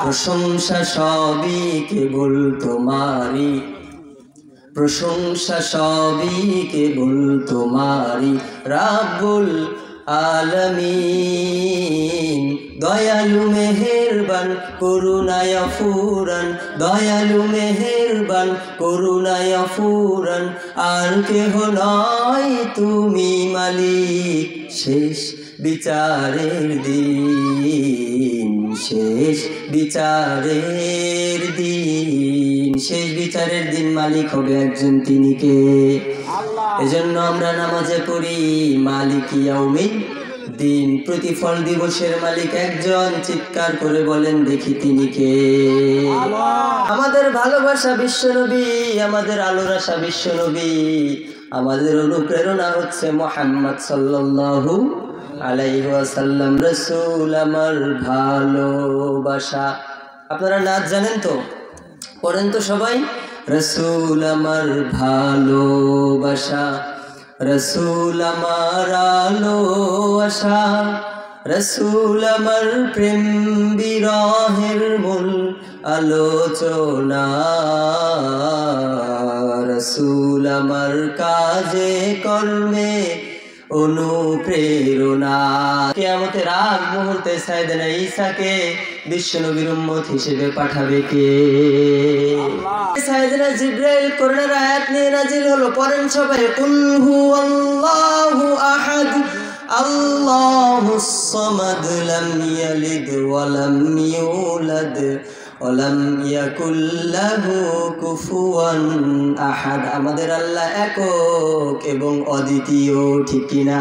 প্রশংসা সবই কেবল তোমারি, প্রশংসা সবই কেবল তোমারি রাব্বুল আলামিন। দয়ালু মেহেরবান করুণায় ফুরান, দয়ালু মেহেরবান করুণায় ফুরান, আর কেহ নয় তুমি মালিক। শেষ বিচারের দিন, শেষ বিচারের দিন, শেষ বিচারের দিন মালিক হবে একজন, তিনি কে? এজন্য আমরা নামাজে পড়ি মালিক ইয়াউমিদ দিন, প্রতিফল দিবসের মালিক একজন। চিৎকার করে বলেন দেখি তিনি কে? আমাদের ভালোবাসা বিশ্বনবী, আমাদের আলোর আশা বিশ্বনবী, আমাদের অনুপ্রেরণা হচ্ছে মুহাম্মদ সাল্লাল্লাহু আলাইহি ওয়াসাল্লাম। রাসূল আমার ভালোবাসা। আপনারা নাচ জানেন তো? পড়েন তো সবাই। রাসূল আমার ভালোবাসা, রাসূল আমার আলো আশা, রাসূল আমার প্রেম বিরহের মূল আলোচনা, রাসূল আমার কাজে কর্মে অনুপ্রেরণা। কিয়ামতের আগ মুহূর্তে সাইয়েদনা ঈসাকে বিশ্বনবীর উম্মত হিসেবে পাঠাবে কে? সাইয়েদনা জিবরাইল কোরআনের আয়াত নিয়ে নাজিল হলো, পড়েন সবাই। কুল হুয়াল্লাহু আহাদ আল্লাহুস সামাদ লাম ইয়ালিদ ওয়া লাম ইউলাদ ওয়া লাম ইয়াকুল লাহু কুফুয়ান আহাদ। আমাদের আল্লাহ একক এবং অদ্বিতীয়, ঠিক কিনা?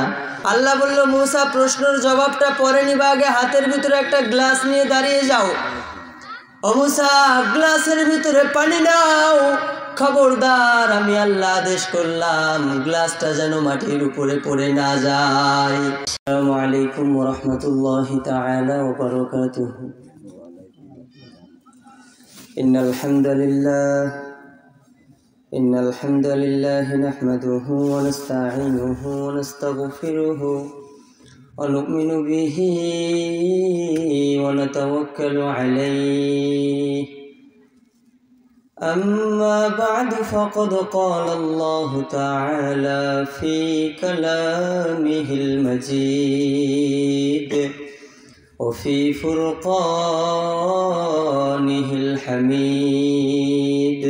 আল্লাহ বলল, মুসা প্রশ্নের জবাবটা পরে নিবা, আগে হাতের ভিতরে একটা গ্লাস নিয়ে দাঁড়িয়ে যাও। ও মুসা, গ্লাসের ভিতরে পানি নাও, খবরদার আমি আল্লাহ আদেশ করলাম গ্লাসটা যেন মাটির উপরে পড়ে না যায়। আসসালামু আলাইকুম ওয়া রাহমাতুল্লাহি তাআলা ওয়া বারাকাতুহু। ইন্নাল হামদালিল্লাহ নাহমাদুহু ওয়া নাস্তাঈনুহু ওয়া নাস্তাগফিরুহু ওয়া নু'মিনু বিহি ওয়া নাতাওয়াক্কালু আলাইহি। أما بعد فقد قال الله تعالى في كلامه المجيد وفي فرقانه الحميد.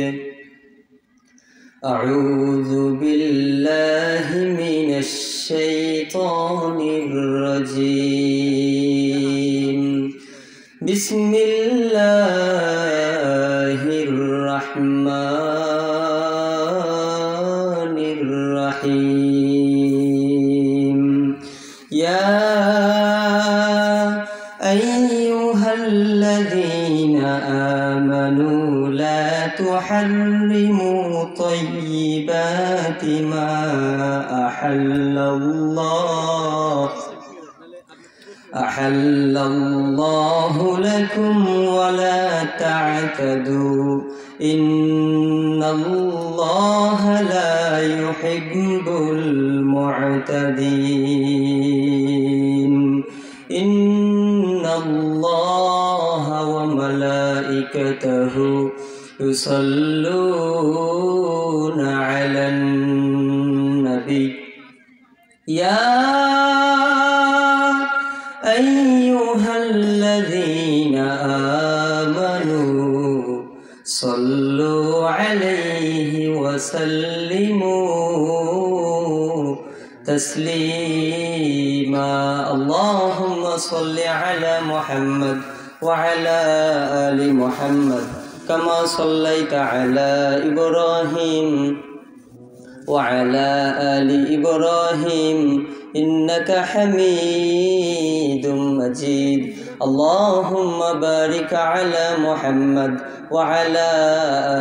أعوذ بالله من الشيطان الرجيم. بسم الله الرحمن الرحيم. يا أيها الذين آمنوا لا تحرموا طيبات ما أحل الله لكم ولا تعتدوا إن الله لا يحب المعتدين. إن الله وملائكته يصلون على النبي. يا أيها الذين آمنوا صلوا عليه وسلموا تسليما. اللهم صل على محمد وعلى آل محمد كما صليت على إبراهيم وعلى آل إبراهيم إنك حميد مجيد. اللهم بارك على محمد وعلى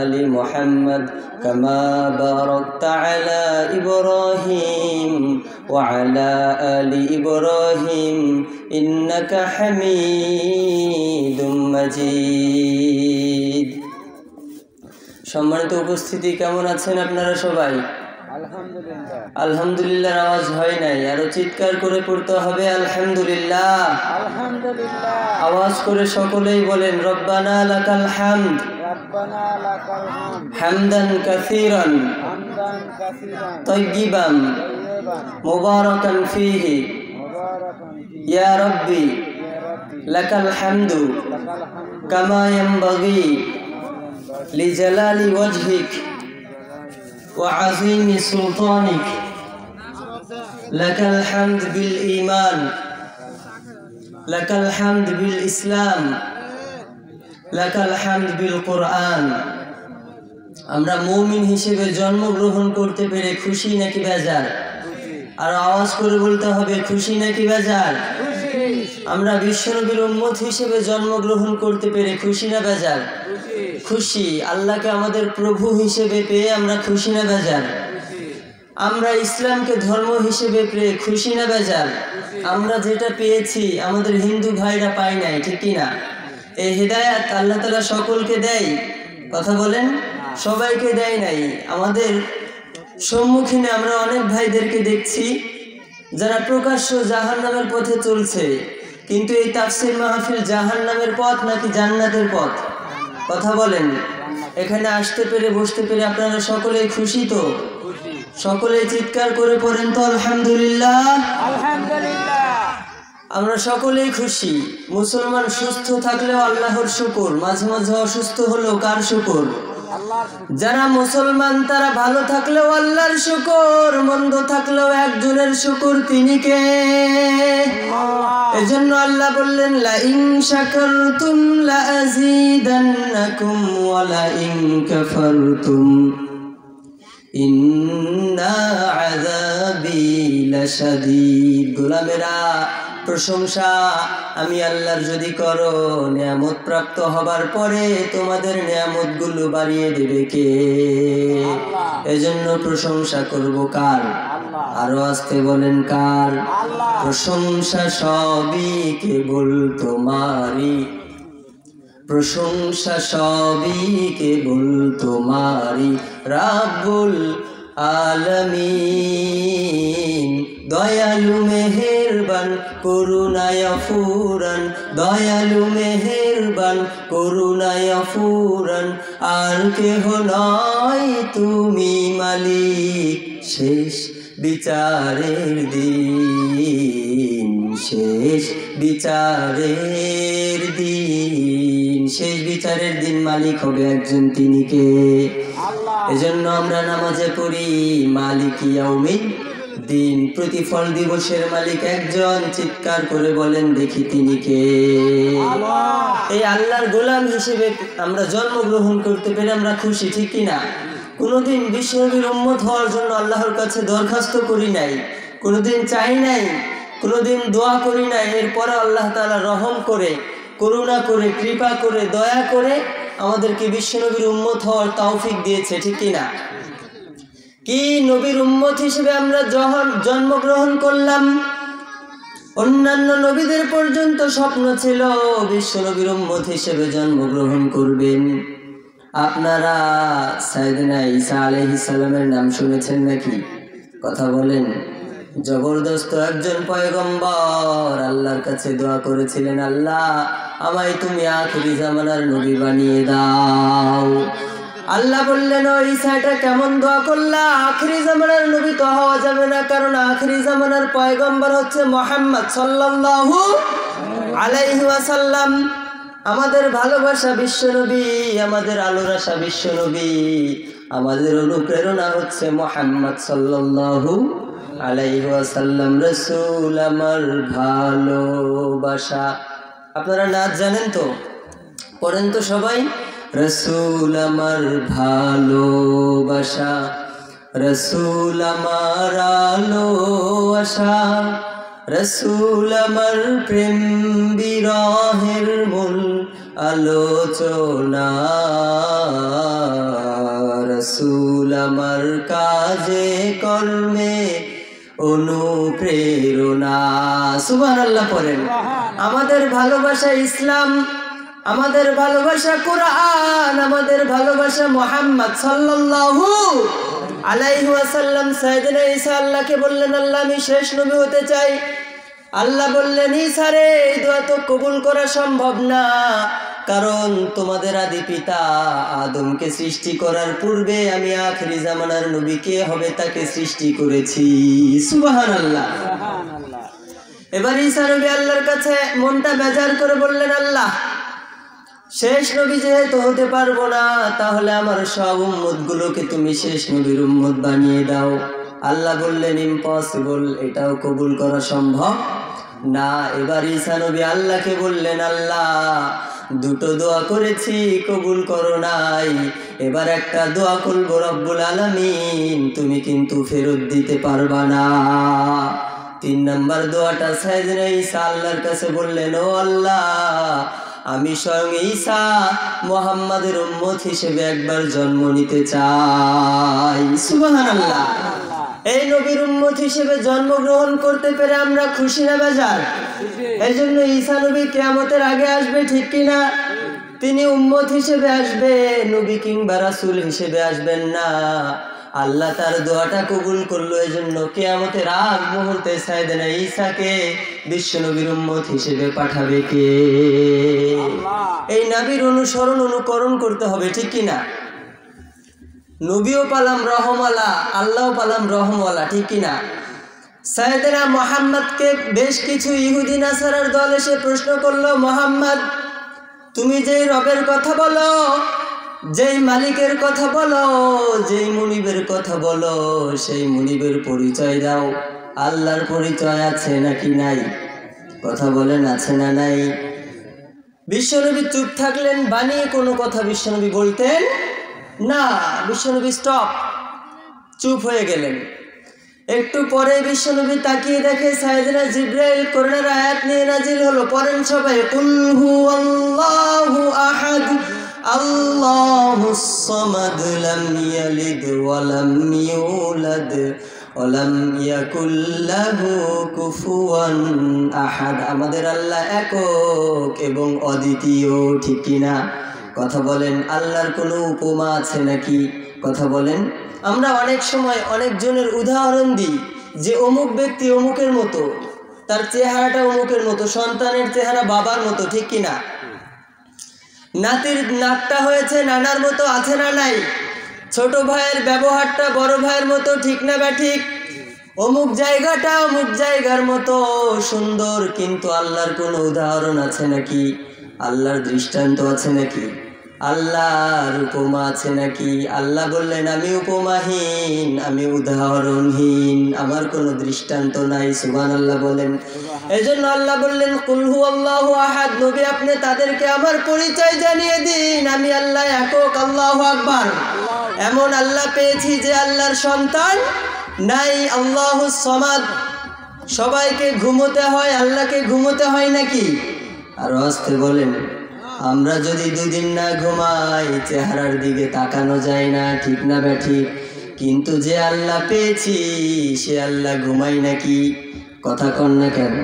آل محمد كما باركت على إبراهيم وعلى آل إبراهيم إنك حميد مجيد. সম্মানিত উপস্থিতি, কেমন আছেন আপনারা সবাই? আলহামদুলিল্লাহ আওয়াজ হয় নাই, আরো চিৎকার করে পড়তে হবে আলহামদুলিল্লাহ। আওয়াজ করে সকলেই বলেন রব্বানা লাকাল হামদ হামদান কাসীরান তাইয়িবান মুবারাকান ফীহি ইয়া রাব্বি লাকাল হামদু কামা ইয়ানবাগি লিজালালি ওয়াজহিক ওয়া আযীমি সুলতানিক লাকাল হামদ বিল ঈমান লাকাল হামদ বিল ইসলাম লাকাল হামদ বিল কুরআন। আমরা মুমিন হিসেবে জন্মগ্রহণ করতে পেরে খুশি নাকি বেজার? আর আওয়াজ করে বলতে হবে খুশি নাকি বেজার? আমরা বিশ্বনবীর উম্মত হিসেবে জন্মগ্রহণ করতে পেরে খুশি না বেজার? খুশি। আল্লাহকে আমাদের প্রভু হিসেবে পেয়ে আমরা খুশি না বেজার? আমরা ইসলামকে ধর্ম হিসেবে পেয়ে খুশি না বেজার? আমরা যেটা পেয়েছি আমাদের হিন্দু ভাইরা পায় নাই, ঠিক কি না? এই হিদায়াত আল্লাহ তাআলা সকলকে দেয়, কথা বলেন, সবাইকে দেয় নাই। আমাদের সম্মুখীনে আমরা অনেক ভাইদেরকে দেখছি যারা প্রকাশ্য জাহান্নামের পথে চলছে, কিন্তু এই তাফসীর মাহফিল জাহান্নামের পথ নাকি জান্নাতের পথ? কথা বলেন। এখানে আসতে পেরে বসতে পেরে আপনারা সকলেই খুশি তো? সকলেই চিৎকার করে পড়েন তো আলহামদুলিল্লাহ। আমরা সকলেই খুশি। মুসলমান সুস্থ থাকলেও আল্লাহর শুকর, মাঝে মাঝে অসুস্থ হলেও কার শুকর? যারা মুসলমান তারা ভালো থাকলেও আল্লাহর শুকর, মন্দ থাকলেও একজনের শুকর, তিনি কে? এজন্য আল্লাহ বললেন লা ইন শাকারতুম লা আযীদান্নাকুম ওয়া লা ইন কাফারতুম ইন্না আযাবি লাশাদীদ। গোলামেরা, প্রশংসা আমি আল্লাহর যদি করো, নিয়ামত প্রাপ্ত হবার পরে তোমাদের নিয়ামতগুলো বাড়িয়ে দেবে কে? এজন্য প্রশংসা করব কার? আরো আসতে বলেন কার? প্রশংসা সবই কেবল তোমারই, প্রশংসা সবই কেবল তোমারই রাব্বুল আলামিন। দয়ালু মেহেরবান করুণায় ফুরান, দয়ালু মেহেরবান করুণায় ফুরান, আর কেহ নয় তুমি মালিক শেষ বিচারের দিন, শেষ বিচারের দিন, শেষ বিচারের দিন মালিক হবে একজন, তিনি কে? এজন্য আমরা নামাজে পড়ি মালিক ইয়াউমিদ দিন, প্রতিফল দিবসের মালিক একজন। চিৎকার করে বলেন দেখি তিনি কে? এই আল্লাহর গোলাম হিসেবে আমরা জন্মগ্রহণ করতে পেরে আমরা খুশি, ঠিক কিনা? কোনোদিন বিশ্বনবীর উম্মত হওয়ার জন্য আল্লাহর কাছে দরখাস্ত করি নাই, কোনোদিন চাই নাই, কোনোদিন দোয়া করি নাই। এরপরে আল্লাহ তাআলা রহম করে, করুণা করে, কৃপা করে, দয়া করে আমাদেরকে বিশ্বনবীর উম্মত হওয়ার তৌফিক দিয়েছে, ঠিক কিনা? কি নবীর উম্মত হিসেবে আমরা জন্মগ্রহণ করলাম। অন্যান্য নবীদের পর্যন্ত স্বপ্ন ছিল বিশ্বনবীর উম্মত হিসেবে জন্মগ্রহণ করবেন। আপনারা সাইয়েদনা ঈসা আলাইহিস সালামের নাম শুনেছেন নাকি? কথা বলেন। জবরদস্ত একজন পয়গম্বর আল্লাহর কাছে দোয়া করেছিলেন, আল্লাহ আমায় তুমি আখিরি জামানার নবী বানিয়ে দাও। আল্লাহ বললেন ও ঈসা, এটা কেমন দোয়া করলা? আখিরি জামানার নবী তো হওয়া যাবে না, কারণ আখিরি জামানার পয়গম্বর হচ্ছে মুহাম্মদ সাল্লাল্লাহু আলাইহি ওয়াসাল্লাম। আমাদের ভালোবাসা বিশ্বনবী, আমাদের আলোর আশা বিশ্বনবী, আমাদের অনুপ্রেরণা হচ্ছে মুহাম্মদ সাল্লাল্লাহু আলাইহি ওয়াসাল্লাম। রাসূল আমার ভালোবাসা। আপনারা নাচ জানেন তো? পড়েন তো সবাই। রাসূল আমার ভালোবাসা, রাসূল আমার আলো আশা, রাসূল আমার প্রেম বিরহের মূল আলোচনা, রাসূল আমার কাজে কর্মে অনুপ্রেরণা। সুবহানাল্লাহ পড়েন। আমাদের ভালোবাসা ইসলাম, আমাদের ভালোবাসা কোরআন, আমাদের ভালোবাসা মুহাম্মদ সাল্লাল্লাহু আলাইহি ওয়াসাল্লাম সাইয়েদনা ঈসা আল্লাহকে বললেন, আল্লাহ আমি শেষ নবী হতে চাই। আল্লাহ বললেন, ঈসা রে, এই দোয়া তো কবুল করা সম্ভব না, কারণ তোমাদের আদি পিতা আদমকে সৃষ্টি করার পূর্বে আমি আখিরি জামানার নবী কে হবে তাকে সৃষ্টি করেছি। সুবহানাল্লাহ। এবার ঈসা নবী আল্লাহর কাছে মনটা বেজার করে বললেন, আল্লাহ শেষ নবী যেহেতু হতে পারবো না, তাহলে আমার সব উম্মতগুলোকে তুমি শেষ নবীর উম্মত বানিয়ে দাও। আল্লাহ বললেন, ইম্পসিবল, এটাও কবুল করা সম্ভব না। এবার ঈসা নবী আল্লাহকে বললেন, আল্লাহ দুটো দোয়া করেছি, কবুল করো নাই, এবার একটা দোয়া করবো, রব্বুল আলামিন তুমি কিন্তু ফেরত দিতে পারবা না। 3 নাম্বার দোয়াটা সাইয়েদনা ঈসা আল্লাহর কাছে বললেন, ও আল্লাহ আমি স্বয়ং ঈসা মুহাম্মাদের উম্মত হিসেবে একবার জন্ম নিতে চাই। সুবহানাল্লাহ। এই নবীর উম্মত হিসেবে জন্মগ্রহণ করতে পেরে আমরা খুশি না বেজার? এই জন্য ঈসা নবী কিয়ামতের আগে আসবে, ঠিক কিনা? তিনি উম্মত হিসেবে আসবে, নবী কিংবা রাসূল হিসেবে আসবেন না। আল্লাহ তার দোয়াটা কবুল করলো, এই জন্য কিয়ামতের আগ মুহূর্তে সাইয়েদনা ঈসাকে বিশ্ব নবীর উম্মত হিসেবে পাঠাবে কে? এই নবীর অনুসরণ অনুকরণ করতে হবে, ঠিক কিনা? নবীও পালাম রহমওয়ালা, আল্লাহও পালাম রহমওয়ালা, ঠিক কিনা? সাইয়েদনা মুহাম্মদকে বেশ কিছু ইহুদি নাসারার দল এসে প্রশ্ন করলো, মুহাম্মদ তুমি যেই রবের কথা বলো, যেই মালিকের কথা বলো, যেই মুনিবের কথা বলো, সেই মুনিবের পরিচয় দাও। আল্লাহর পরিচয় আছে নাকি নাই? কথা বলেন, আছে না নাই? বিশ্বনবী চুপ থাকলেন, বানিয়ে কোনো কথা বিশ্বনবী বলতেন না। বিশ্বনবী স্টপ, চুপ হয়ে গেলেন। একটু পরে বিশ্বনবী তাকিয়ে দেখে সাইয়েদনা জিবরাইল কোরআনের আয়াত নিয়ে নাজিল হলো। পড়েন সবাই, কুল হুয়াল্লাহু আহাদ আল্লাহুস সামাদ লাম ইয়ালিদ ওয়া লাম ইউলাদ ওয়া লাম ইয়াকুল লাহু কুফুয়ান আহাদ। আমাদের আল্লাহ একক এবং অদ্বিতীয়, ঠিক কিনা? কথা বলেন, আল্লাহর কোনো উপমা আছে নাকি? কথা বলেন। আমরা অনেক সময় অনেকজনের উদাহরণ দিই যে অমুক ব্যক্তি অমুকের মতো, তার চেহারাটা অমুকের মতো, সন্তানের চেহারা বাবার মতো, ঠিক কিনা? নাতির নাকটা হয়েছে নানার মতো, আছে না নাই? ছোট ভাইয়ের ব্যবহারটা বড় ভাইয়ের মতো, ঠিক না বা ঠিক? অমুক জায়গাটা অমুক জায়গার মতো সুন্দর, কিন্তু আল্লাহর কোনো উদাহরণ আছে নাকি? আল্লাহর দৃষ্টান্ত আছে নাকি? আল্লাহর উপমা আছে নাকি? আল্লাহ বললেন, আমি উপমাহীন, আমি উদাহরণহীন, আমার কোনো দৃষ্টান্ত নাই। সুবহানাল্লাহ বলেন। এজন্য আল্লাহ বললেন, কুল হুয়াল্লাহু আহাদ, নবী আপনি তাদেরকে আমার পরিচয় জানিয়ে দিন, আমি আল্লাহ একক। আল্লাহু আকবার। এমন আল্লাহ পেয়েছি যে আল্লাহর সন্তান নাই। আল্লাহুস সামাদ। সবাইকে ঘুমোতে হয়, আল্লাহকে ঘুমোতে হয় নাকি? আর আস্তে বলেন, আমরা যদি 2 দিন না ঘুমাই চেহারার দিকে তাকানো যায় না, ঠিক না ব্যাঠিক? কিন্তু যে আল্লাহ পেয়েছি সে আল্লাহ ঘুমাই নাকি? কথা কন না কেন?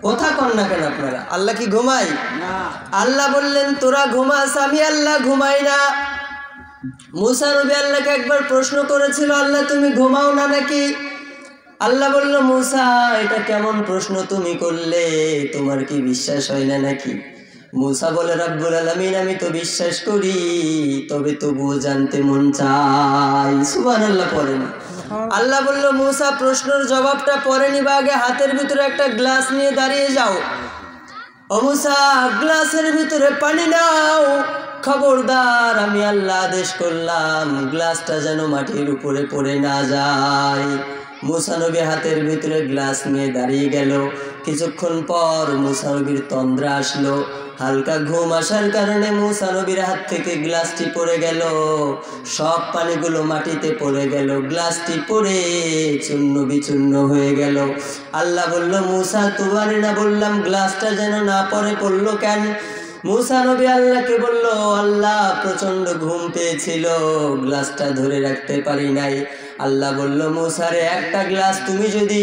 কথা কন না কেন আপনারা? আল্লাহ কি ঘুমাই না? আল্লাহ বললেন, তোরা ঘুমাস, আমি আল্লাহ ঘুমাই না। মুসা নবী আল্লাহকে একবার প্রশ্ন করেছিল, আল্লাহ তুমি ঘুমাও না নাকি? আল্লাহ বলল, মুসা এটা কেমন প্রশ্ন তুমি করলে? তোমার কি বিশ্বাস হয় না নাকি? মুসা বলে, রব্বুল আলামিন আমি তো বিশ্বাস করি, তবে তবুও জানতে মন চাই। সুবহানাল্লাহ পড়েন। আল্লাহ বলল, মুসা প্রশ্নের জবাবটা পরে নিবা, আগে হাতের ভিতরে একটা গ্লাস নিয়ে দাঁড়িয়ে যাও। ও মুসা গ্লাসের ভিতরে পানি নাও, খবরদার আমি আল্লাহ আদেশ করলাম গ্লাসটা যেন মাটির উপরে পড়ে না যায়। মুসা নবী হাতের ভিতরে গ্লাস নিয়ে দাঁড়িয়ে গেল। কিছুক্ষণ পর মুসা নবীর তন্দ্রা আসলো। হালকা ঘুম আসার কারণে মুসা নবীর হাত থেকে গ্লাসটি পড়ে গেল, সব পানিগুলো মাটিতে পড়ে গেল, গ্লাসটি পড়ে চূর্ণ বিচূর্ণ হয়ে গেল। আল্লাহ বলল, মুসা তোমারে না বললাম গ্লাসটা যেন না পড়লো কেন? মুসা নবী আল্লাহকে বলল, আল্লাহ প্রচন্ড ঘুম পেয়েছিল, গ্লাসটা ধরে রাখতে পারি নাই। আল্লাহ বলল মুসারে একটা গ্লাস তুমি যদি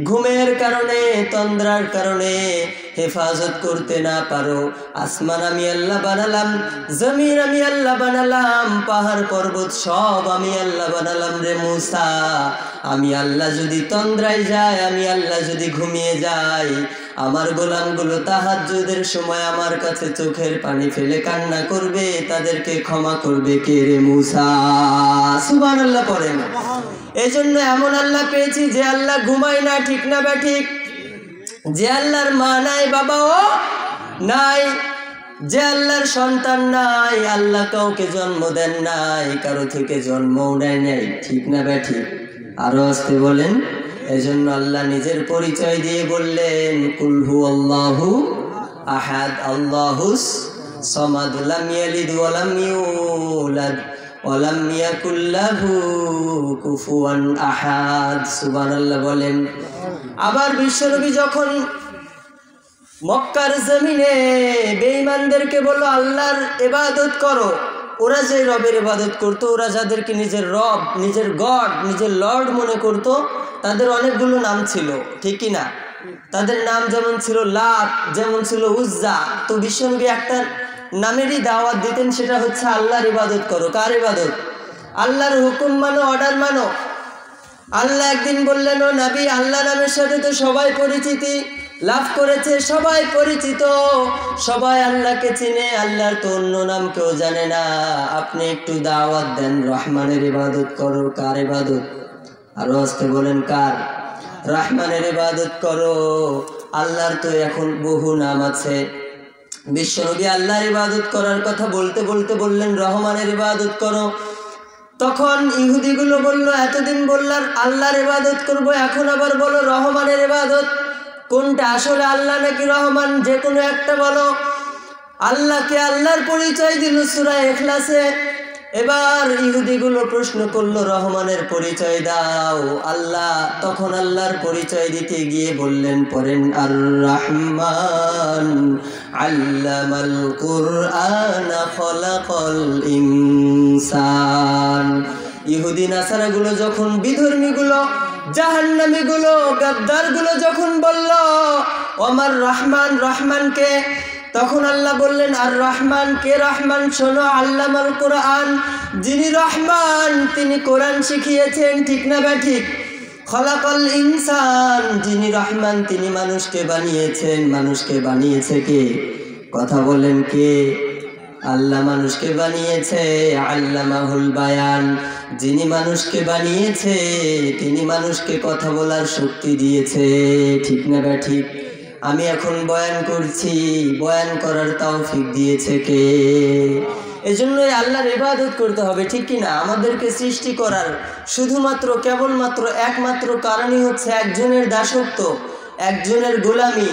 ঘুমের কারণে তন্দ্রার কারণে হেফাজত করতে না পারো, আসমান আমি আল্লাহ বানালাম, জমিন আমি আল্লাহ বানালাম, পাহাড় পর্বত সব আমি আল্লাহ বানালাম রে মুসা। আমি আল্লাহ যদি তন্দ্রায় যায়, আমি আল্লাহ যদি ঘুমিয়ে যাই, আমার গোলামগুলো তাহাজ্জুদের সময় আমার কাছে চোখের পানি ফেলে কান্না করবে, তাদেরকে ক্ষমা করবে কে রে মুসা? সুবহানাল্লাহ পড়েন। এই জন্য এমন আল্লাহ পেয়েছি যে আল্লাহ ঘুমায় না, ঠিক না বা ঠিক? যে আল্লাহর মা নাই, বাবাও নাই, যে আল্লাহর সন্তান নাই, আল্লাহ কাউকে জন্ম দেন নাই, কারো থেকে জন্মও নেয় নাই, ঠিক না বা ঠিক? আরো আসতে বলেন। এজন্য আল্লাহ নিজের পরিচয় দিয়ে বললেন কুল হুয়াল্লাহু আহাদ আল্লাহুস সামাদ লাম ইয়ালিদ ওয়া লাম ইউলাদ ওয়া লাম ইয়াকুল লাহু কুফুয়ান আহাদ। সুবহানাল্লাহ বলেন। আবার বিশ্বনবী যখন মক্কার জমিনে বেঈমানদেরকে বলল আল্লাহর ইবাদত করো, ওরা যে রবের ইবাদত করতো, ওরা যাদেরকে নিজের রব, নিজের গড, নিজের লর্ড মনে করতো, তাদের অনেকগুলো নাম ছিল, ঠিক কি না? তাদের নাম যেমন ছিল লাত, যেমন ছিল উজ্জা। তো বিশ্বনবী একটা নামেরই দাওয়াত দিতেন, সেটা হচ্ছে আল্লাহর ইবাদত করো। কার ইবাদত? আল্লাহর হুকুম মানো, অর্ডার মানো। আল্লাহ একদিন বললেন ও নবী, আল্লাহ নামের সাথে তো সবাই পরিচিতি লাভ করেছে, সবাই পরিচিত, সবাই আল্লাহকে চিনে, আল্লাহর তো অন্য নাম কেউ জানে না, আপনি একটু দাওয়াত দেন, রহমানের ইবাদত করো। কার ইবাদত? আরো আসতে বলেন কার? রহমানের ইবাদত করো। আল্লাহর তো এখন বহু নাম আছে। বিশ্বনবী আল্লাহর ইবাদত করার কথা বলতে বলতে বললেন রহমানের ইবাদত করো। তখন ইহুদিগুলো বলল এতদিন বললার আল্লাহর ইবাদত করব, এখন আবার বলো রহমানের ইবাদত। কোনটা আসলে আল্লাহ নাকি রহমান? যে কোনো একটা বলো। আল্লাহকে আল্লাহর পরিচয় দিল সূরা ইখলাসে। এবার ইহুদিগুলো প্রশ্ন করলো রহমানের পরিচয় দাও। আল্লাহ তখন আল্লাহর পরিচয় দিতে গিয়ে বললেন, পড়েন আর রহমান আল্লামাল কুরআন খলাকাল ইনসান। ইহুদি নাসারাগুলো যখন, বিধর্মীগুলো, জাহান্নামীগুলো, গাদ্দারগুলো যখন বলল আমার রহমান, রহমানকে, তখন আল্লাহ বললেন আর রহমান কে? রহমান শোনো, আল্লামাল কোরআন, যিনি রহমান তিনি কোরআন শিখিয়েছেন, ঠিক না বা ঠিক? খলাকাল ইনসান, যিনি রহমান তিনি মানুষকে বানিয়েছেন। মানুষকে বানিয়েছে কে? কথা বলেন কে? আল্লাহ মানুষকে বানিয়েছে। আল্লামাহুল বায়ান, যিনি মানুষকে বানিয়েছে তিনি মানুষকে কথা বলার শক্তি দিয়েছে, ঠিক না বা ঠিক? আমি এখন বয়ান করছি, বয়ান করার তৌফিক দিয়েছে কে? এজন্যই আল্লাহর ইবাদত করতে হবে, ঠিক কি না? আমাদেরকে সৃষ্টি করার শুধুমাত্র, কেবলমাত্র, একমাত্র কারণই হচ্ছে একজনের দাসত্ব, একজনের গোলামি,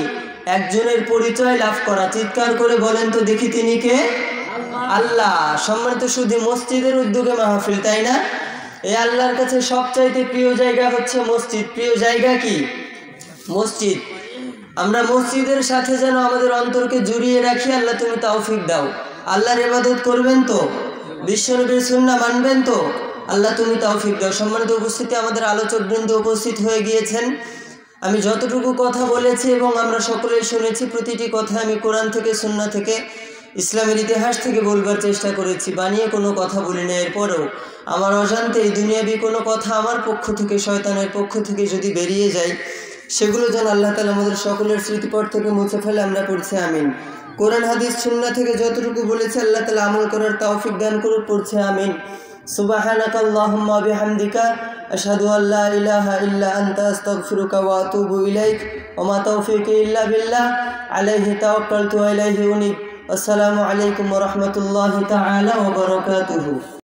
একজনের পরিচয় লাভ করা। চিৎকার করে বলেন তো দেখি তিনি কে? আল্লাহ। সম্মানিত শুধু মসজিদের উদ্যোগে মাহফিল, তাই না? এই আল্লাহর কাছে সবচাইতে প্রিয় জায়গা হচ্ছে মসজিদ। প্রিয় জায়গা কি? মসজিদ। আমরা মসজিদের সাথে যেন আমাদের অন্তরকে জড়িয়ে রাখি। আল্লাহ তুমি তৌফিক দাও। আল্লাহর ইবাদত করবেন তো? বিশ্বনবীর সুন্নাহ মানবেন তো? আল্লাহ তুমি তৌফিক দাও। সম্মানিত উপস্থিতি, আমাদের আলোচকবৃন্দ উপস্থিত হয়ে গিয়েছেন। আমি যতটুকু কথা বলেছি এবং আমরা সকলেই শুনেছি, প্রতিটি কথা আমি কোরআন থেকে, সুন্নাহ থেকে, ইসলামের ইতিহাস থেকে বলবার চেষ্টা করেছি, বানিয়ে কোনো কথা বলি না। এরপরেও আমার অজান্তে এই দুনিয়াবি কোনো কথা আমার পক্ষ থেকে, শয়তানের পক্ষ থেকে যদি বেরিয়ে যায়, সেগুলো যেন আল্লাহ তাআলা আমাদের সকলের স্মৃতিপট থেকে মুছে ফেলে। আমরা পড়ছি আমিন। কোরআন হাদিস সুন্নাহ থেকে যতটুকু বলেছে আল্লাহ তাআলা আমল করার তৌফিক দান করুন, পড়ছি আমিন। সুবহানাকা আল্লাহুম্মা ওয়া বিহামদিকা আশহাদু আল্লা ইলাহা ইল্লা আনতা আস্তাগফিরুকা ওয়া আতুবু ইলাইক ওয়া মা তাওফীকি ইল্লা বিল্লাহ আলাইহি তাওয়াক্কালতু ওয়া ইলাইহি উনীব। আসসালামু আলাইকুম ওয়া রাহমাতুল্লাহি তাআলা ওয়া বারাকাতুহু।